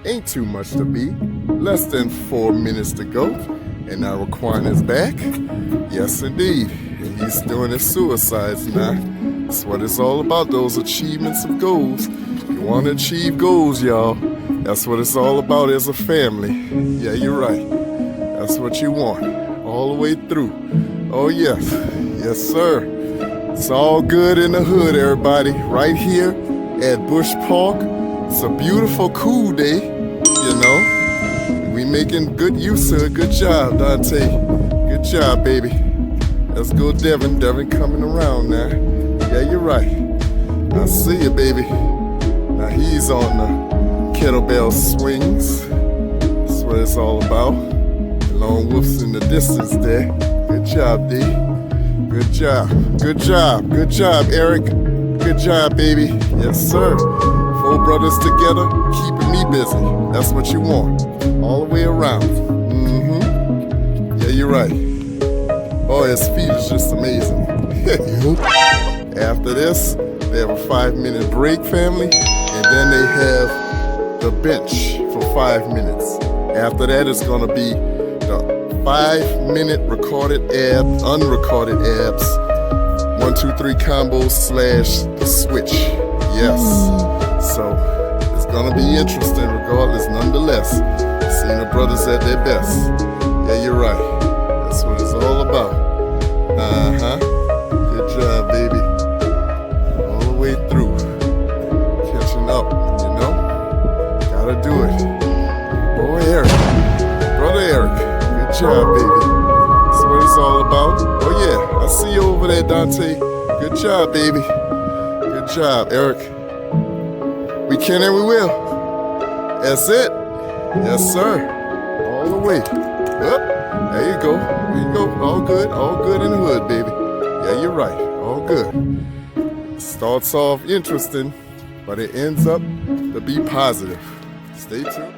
Ain't too much to be. Less than 4 minutes to go. And now Raquan is back. Yes, indeed. And he's doing his suicides now. That's what it's all about, those achievements of goals. You want to achieve goals, y'all. That's what it's all about as a family. Yeah, you're right. That's what you want. All the way through. Oh, yes. Yes, sir. It's all good in the hood, everybody. Right here at Bush Park. It's a beautiful, cool day, you know. We making good use of it. Good job, Dante. Good job, baby. Let's go, Devin. Devin coming around now. Yeah, you're right. I see you, baby. Now he's on the kettlebell swings. That's what it's all about. Long woofs in the distance there. Good job, D. Good job. Good job. Good job, Eric. Good job, baby. Yes, sir. 4 brothers together, keeping me busy. That's what you want. All the way around. Yeah, you're right. Oh, his feet is just amazing. After this, they have a 5-minute break, family. And then they have the bench for 5 minutes. After that, it's going to be the 5-minute recorded abs, unrecorded abs, 1, 2, 3 combos / the switch. Yes. So it's gonna be interesting regardless, nonetheless. Seeing the brothers at their best. Yeah, you're right. That's what it's all about. Good job, baby. All the way through. Catching up, you know? Gotta do it. Boy, Eric. Brother Eric. Good job, baby. That's what it's all about. Oh, yeah. I see you over there, Dante. Good job, baby. Good job, Eric. We can and we will. That's it. Yes, sir. All the way. Up. There you go. There you go. All good. All good in the hood, baby. Yeah, you're right. All good. Starts off interesting, but it ends up to be positive. Stay tuned.